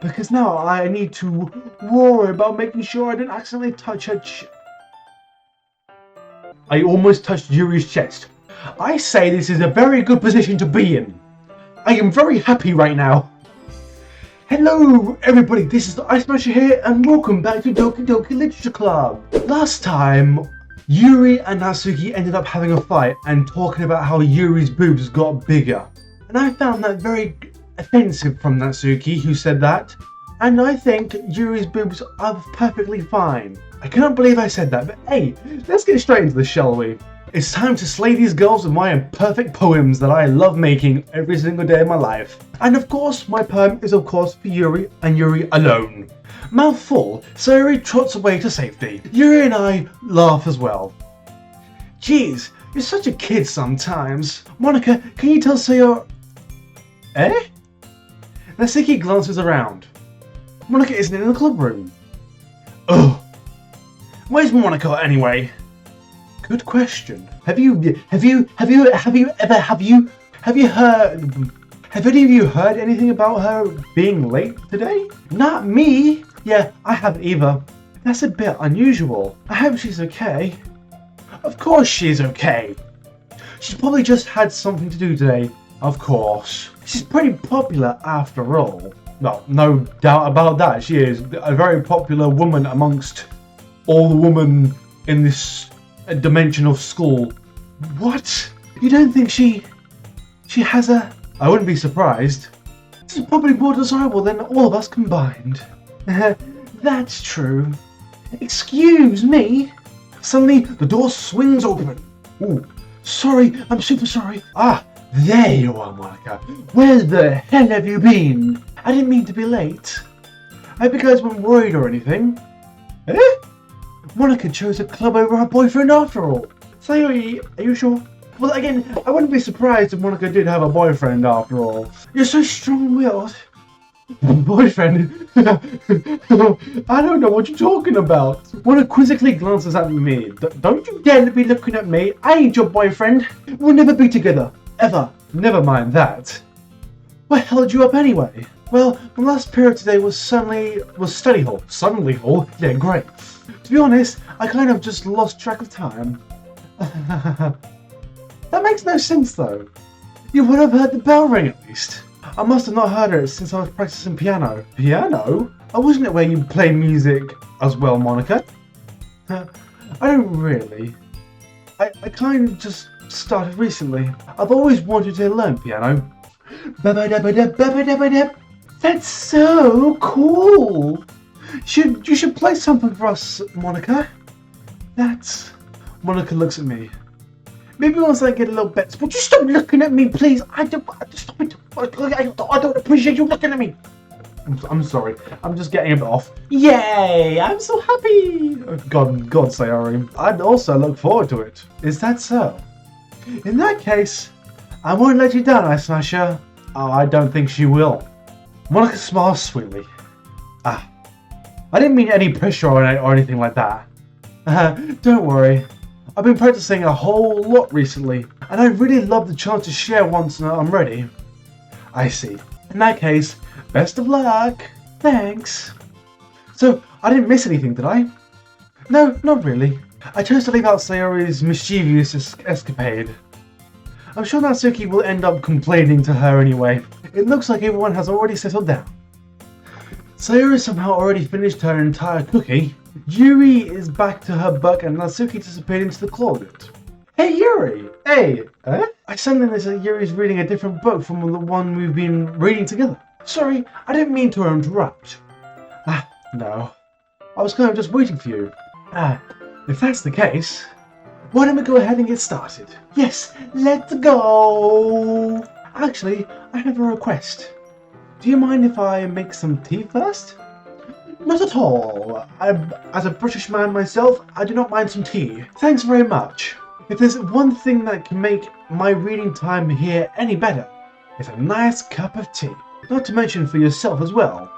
because now I need to worry about making sure I didn't accidentally touch her I almost touched Yuri's chest. I say this is a very good position to be in. I am very happy right now. Hello everybody, this is the Eyesmasher here and welcome back to Doki Doki Literature Club. Last time, Yuri and Natsuki ended up having a fight and talking about how Yuri's boobs got bigger. And I found that very offensive from Natsuki, who said that. And I think Yuri's boobs are perfectly fine. I cannot believe I said that, but hey, let's get straight into this, shall we? It's time to slay these girls with my imperfect poems that I love making every single day of my life. And of course, my poem is of course for Yuri and Yuri alone. Mouth full, Sayori trots away to safety. Yuri and I laugh as well. Jeez, you're such a kid sometimes. Monika, can you tell Sayori... Eh? Natsuki glances around. Monika isn't in the club room. Ugh. Where's Monika anyway? Good question. Have any of you heard anything about her being late today? Not me. Yeah, I haven't either. That's a bit unusual. I hope she's okay. Of course she's okay. She's probably just had something to do today. Of course. She's pretty popular after all. Well, no doubt about that. She is a very popular woman amongst all the women in this dimension of school. What? You don't think she has a... I wouldn't be surprised. She's probably more desirable than all of us combined. That's true. Excuse me. Suddenly, the door swings open. Ooh, sorry, I'm super sorry. Ah, there you are, Monika. Where the hell have you been? I didn't mean to be late. I hope you guys weren't worried or anything. Eh? Monika chose a club over her boyfriend after all. Sayori, are you sure? Well, again, I wouldn't be surprised if Monika did have a boyfriend after all. You're so strong-willed. Boyfriend? I don't know what you're talking about. Monika quizzically glances at me. Don't you dare to be looking at me. I ain't your boyfriend. We'll never be together. Ever. Never mind that. What held you up anyway? Well, the last period today was study hall. Suddenly hall? Yeah, great. To be honest, I kind of just lost track of time. That makes no sense though. You would have heard the bell ring at least. I must have not heard it since I was practicing piano. Piano? Oh, wasn't it where you play music as well, Monika? I don't really. I kind of just started recently. I've always wanted to learn piano. That's so cool! You should play something for us, Monika. Monika looks at me. Maybe once I get a little better. Would you stop looking at me, please? I don't appreciate you looking at me. I'm sorry. I'm just getting a bit off. Yay! I'm so happy. God, Sayori. I'd also look forward to it. Is that so? In that case, I won't let you down, Eyesmasher. Oh, I don't think she will. Monika smiles sweetly. Ah, I didn't mean any pressure or anything like that. Don't worry. I've been practicing a whole lot recently, and I'd really love the chance to share once I'm ready. I see. In that case, best of luck. Thanks. So, I didn't miss anything, did I? No, not really. I chose to leave out Sayori's mischievous escapade. I'm sure Natsuki will end up complaining to her anyway. It looks like everyone has already settled down. Sayori somehow already finished her entire cookie. Yuri is back to her book and Natsuki disappeared into the closet. Hey Yuri! Hey! I suddenly noticed that Yuri's reading a different book from the one we've been reading together. Sorry, I didn't mean to interrupt. No. I was kind of just waiting for you. If that's the case, why don't we go ahead and get started? Yes, let's go! Actually, I have a request. Do you mind if I make some tea first? Not at all. As a British man myself, I do not mind some tea. Thanks very much. If there's one thing that can make my reading time here any better, it's a nice cup of tea. Not to mention for yourself as well.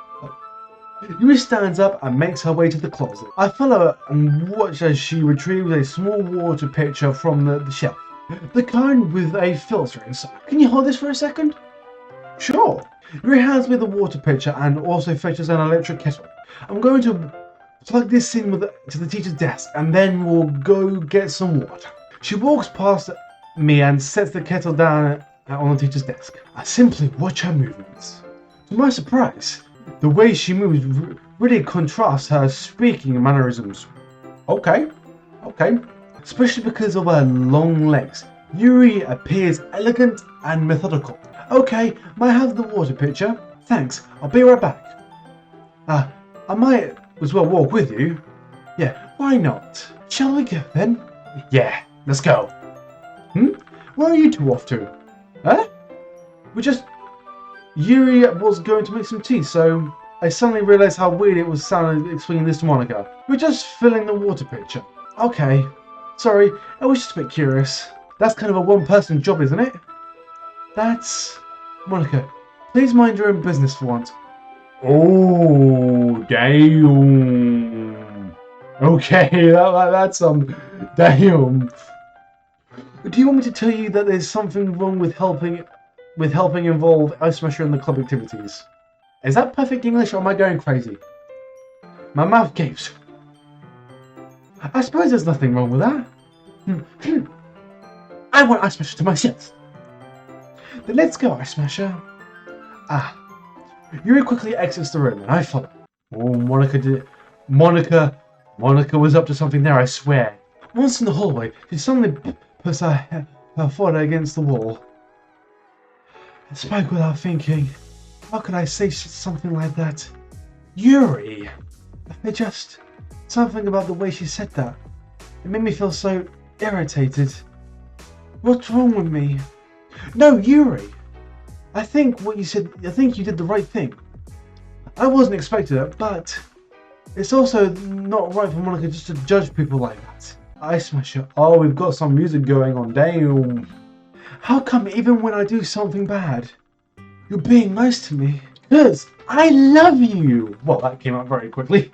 Yuri stands up and makes her way to the closet. I follow her and watch as she retrieves a small water pitcher from the shelf. The kind with a filter inside. Can you hold this for a second? Sure. Yuri hands me the water pitcher and also fetches an electric kettle. I'm going to plug this in to the teacher's desk and then we'll go get some water. She walks past me and sets the kettle down on the teacher's desk. I simply watch her movements. To my surprise, the way she moves really contrasts her speaking mannerisms. Okay. Especially because of her long legs. Yuri appears elegant and methodical. Okay, might I have the water pitcher? Thanks, I'll be right back. I might as well walk with you. Yeah, why not? Shall we go then? Yeah, let's go. Where are you two off to? Huh? Yuri was going to make some tea, so I suddenly realised how weird it was sounding explaining this to Monika. We're just filling the water pitcher. Okay. Sorry, I was just a bit curious. That's kind of a one-person job, isn't it? That's... Monika, please mind your own business for once. Oh, damn. Okay, that's damn. Do you want me to tell you that there's something wrong with helping involve Eyesmasher in the club activities? Is that perfect English or am I going crazy? My mouth gaps. I suppose there's nothing wrong with that. I want Eyesmasher to myself. Then let's go, Eyesmasher. Yuri quickly exits the room and I follow. Oh, Monika was up to something there, I swear. Once in the hallway, she suddenly puts her foot against the wall. I spoke without thinking. How could I say something like that? Yuri! Something about the way she said that. It made me feel so irritated. What's wrong with me? No, Yuri! I think you did the right thing. I wasn't expecting it, but it's also not right for Monika just to judge people like that. Eyesmasher, oh, we've got some music going on, damn. How come even when I do something bad, you're being nice to me? Because I love you! Well, that came out very quickly.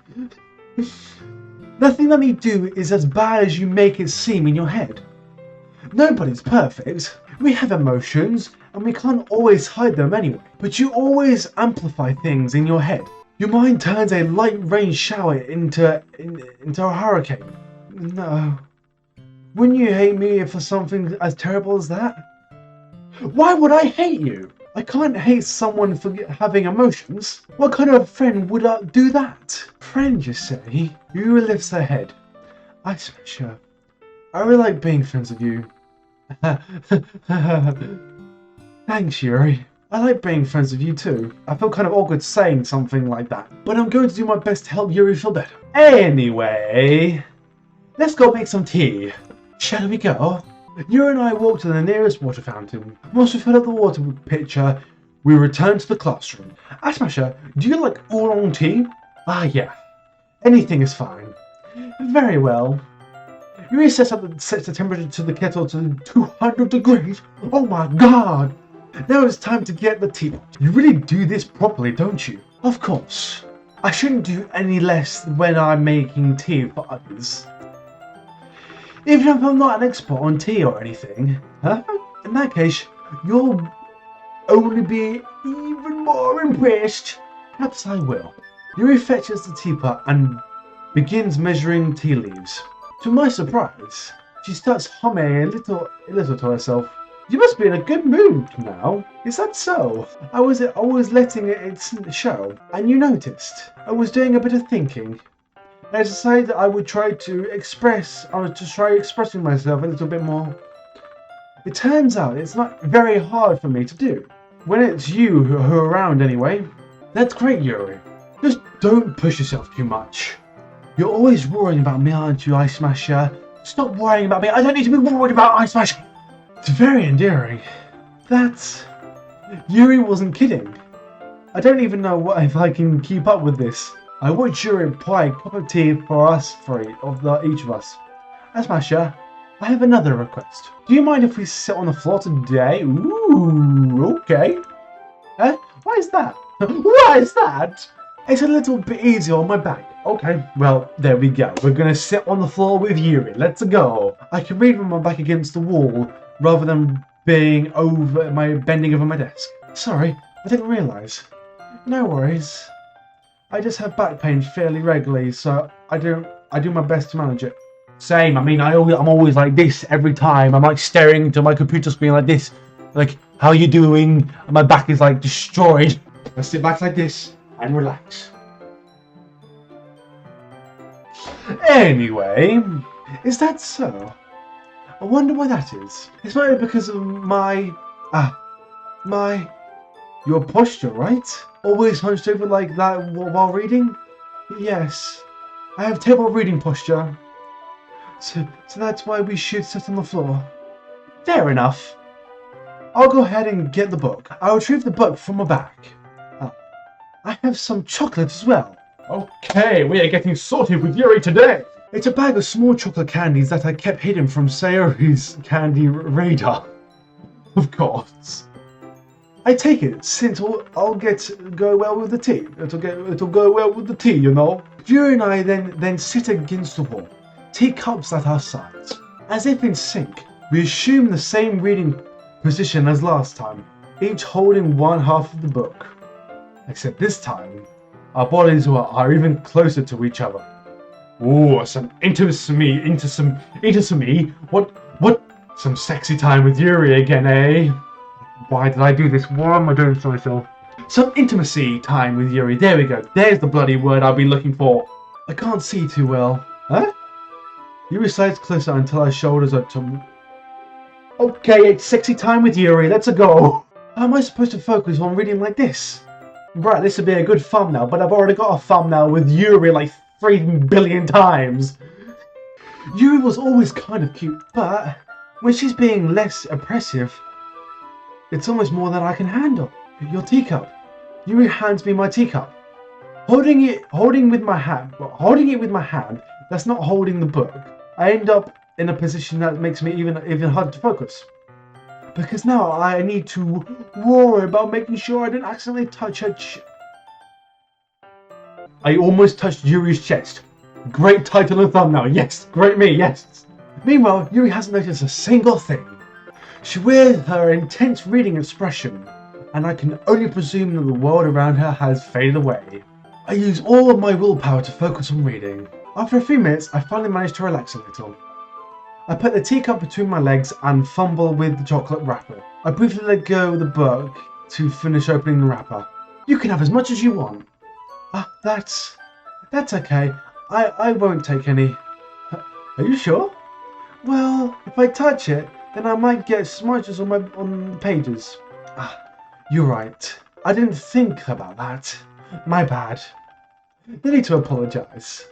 Nothing that you do is as bad as you make it seem in your head. Nobody's perfect. We have emotions, and we can't always hide them anyway. But you always amplify things in your head. Your mind turns a light rain shower into a hurricane. No. Wouldn't you hate me for something as terrible as that? Why would I hate you? I can't hate someone for having emotions. What kind of friend would do that? Friend, you say? Yuri lifts her head. Eyesmasher, I really like being friends with you. Thanks, Yuri. I like being friends with you too. I feel kind of awkward saying something like that, but I'm going to do my best to help Yuri feel better. Anyway, let's go make some tea. Shall we go? Yuri and I walk to the nearest water fountain. Once we fill up the water pitcher, we return to the classroom. Eyesmasher, do you like oolong tea? Yeah. Anything is fine. Very well. Yuri sets the temperature to the kettle to 200 degrees. Oh my god! Now it's time to get the teapot. You really do this properly, don't you? Of course. I shouldn't do any less when I'm making tea for others. Even if I'm not an expert on tea or anything. Huh? In that case, you'll only be even more impressed. Perhaps I will. Yuri fetches the teapot and begins measuring tea leaves. To my surprise, she starts humming a little to herself. You must be in a good mood now. Is that so? I was letting it show, and you noticed. I was doing a bit of thinking. I decided that I would try expressing myself a little bit more. It turns out it's not very hard for me to do. When it's you who are around anyway. That's great, Yuri. Just don't push yourself too much. You're always worrying about me, aren't you, Eyesmasher? Stop worrying about me. I don't need to be worried about Eyesmasher. It's very endearing. Yuri wasn't kidding. I don't even know if I can keep up with this. I want Yuri to apply a cup of tea for each of us. Eyesmasher, I have another request. Do you mind if we sit on the floor today? Ooh, okay. Why is that? Why is that? It's a little bit easier on my back. Okay, well, there we go. We're gonna sit on the floor with Yuri. Let's go. I can read with my back against the wall rather than bending over my desk. Sorry, I didn't realise. No worries. I just have back pain fairly regularly, so I do my best to manage it. Same. I mean, I'm always like this every time. I'm like staring into my computer screen like this. Like, how are you doing? And my back is like destroyed. I sit back like this and relax. Anyway, is that so? I wonder why that is. It's maybe because of your posture, right? Always hunched over like that while reading? Yes, I have terrible reading posture. So that's why we should sit on the floor. Fair enough. I'll go ahead and get the book. I'll retrieve the book from my bag. I have some chocolate as well. Okay, we are getting sorted with Yuri today. It's a bag of small chocolate candies that I kept hidden from Sayori's candy radar. Of course. I take it since I'll go well with the tea. It'll go well with the tea, you know. Yuri and I then sit against the wall, teacups at our sides. As if in sync, we assume the same reading position as last time, each holding one half of the book. Except this time, our bodies are even closer to each other. Ooh, some intimacy. What? Some sexy time with Yuri again, eh? Why did I do this? Why am I doing this to myself? Some intimacy time with Yuri. There we go. There's the bloody word I've been looking for. I can't see too well. Huh? Yuri slides closer until our shoulders are to... Okay, it's sexy time with Yuri. Let's go. How am I supposed to focus on reading like this? Right, this would be a good thumbnail, but I've already got a thumbnail with Yuri like 3 billion times. Yuri was always kind of cute, but when she's being less oppressive, it's almost more than I can handle. Your teacup. Yuri hands me my teacup. Holding it with my hand, that's not holding the book. I end up in a position that makes me even harder to focus. Because now I need to worry about making sure I don't accidentally touch her I almost touched Yuri's chest. Great title and thumbnail, yes. Great me, yes. Meanwhile, Yuri hasn't noticed a single thing. She wears her intense reading expression, and I can only presume that the world around her has faded away. I use all of my willpower to focus on reading. After a few minutes, I finally manage to relax a little. I put the teacup between my legs and fumble with the chocolate wrapper. I briefly let go of the book to finish opening the wrapper. You can have as much as you want. That's okay. I won't take any. Are you sure? Well, if I touch it, then I might get smudges on the pages. You're right. I didn't think about that. My bad. No need to apologize.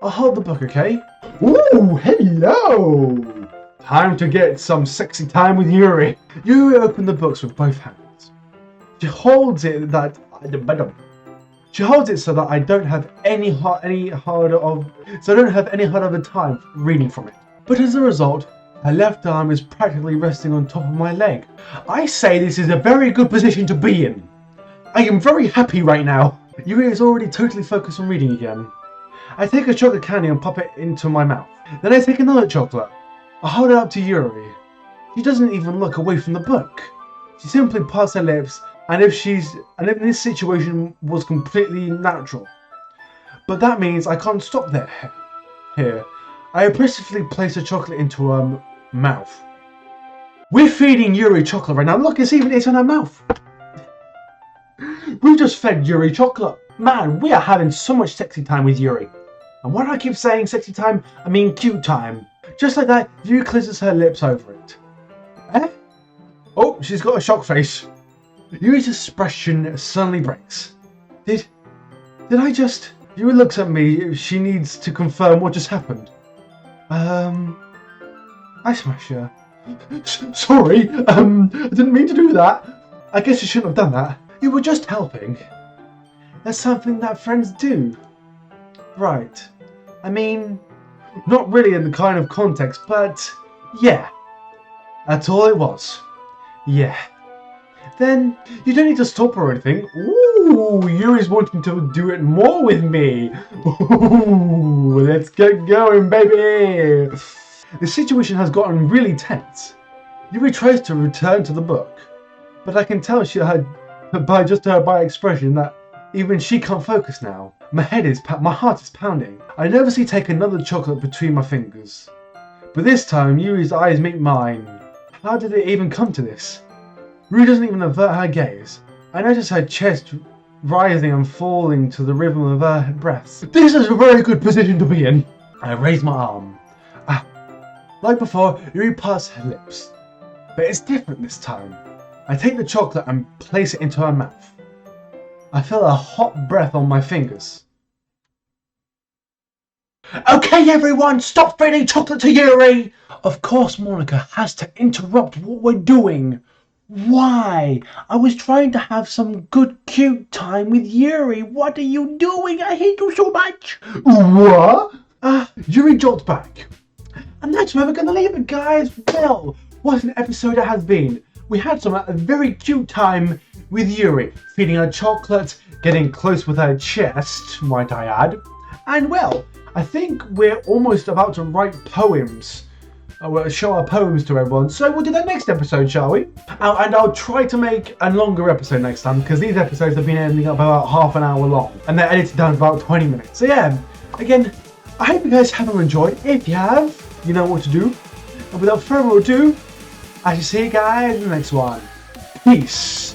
I'll hold the book, okay? Ooh, hello! Time to get some sexy time with Yuri. Yuri opened the books with both hands. She holds it so that I don't have any harder of a time reading from it. But as a result, her left arm is practically resting on top of my leg. I say this is a very good position to be in. I am very happy right now. Yuri is already totally focused on reading again. I take a chocolate candy and pop it into my mouth. Then I take another chocolate. I hold it up to Yuri. She doesn't even look away from the book. She simply parts her lips, and if this situation was completely natural. But that means I can't stop there. Here, I oppressively place a chocolate into her mouth. We're feeding Yuri chocolate right now. Look, it's in her mouth. We've just fed Yuri chocolate. Man, we are having so much sexy time with Yuri. And why do I keep saying sexy time? I mean cute time. Just like that, Yuri closes her lips over it. Eh? Oh, she's got a shock face. Yuri's expression suddenly breaks. Did I just... Yuri looks at me. She needs to confirm what just happened. Eyesmasher. Sorry, I didn't mean to do that. I guess you shouldn't have done that. You were just helping. That's something that friends do. Right. I mean, not really in the kind of context, but yeah. That's all it was. Yeah. Then, you don't need to stop or anything. Ooh, Yuri's wanting to do it more with me. Ooh, let's get going, baby. The situation has gotten really tense. Yuri tries to return to the book, but I can tell by just her by expression that even she can't focus now. My heart is pounding. I nervously take another chocolate between my fingers. But this time, Yuri's eyes meet mine. How did it even come to this? Yuri doesn't even avert her gaze. I notice her chest rising and falling to the rhythm of her breaths. This is a very good position to be in. I raise my arm. Like before, Yuri parts her lips. But it's different this time. I take the chocolate and place it into her mouth. I feel a hot breath on my fingers. Okay, everyone, stop feeding chocolate to Yuri! Of course, Monika has to interrupt what we're doing. Why? I was trying to have some good, cute time with Yuri. What are you doing? I hate you so much. What? Yuri jolts back. And that's where we're going to leave it, guys. Well, what an episode it has been. We had a very cute time with Yuri, feeding her chocolate, getting close with her chest, might I add. And well, I think we're almost about to write poems. We'll show our poems to everyone. So we'll do that next episode, shall we? And I'll try to make a longer episode next time, because these episodes have been ending up about half an hour long. And they're edited down to about 20 minutes. So yeah, again, I hope you guys have enjoyed. If you have, you know what to do. And without further ado, I shall see you guys in the next one. Peace.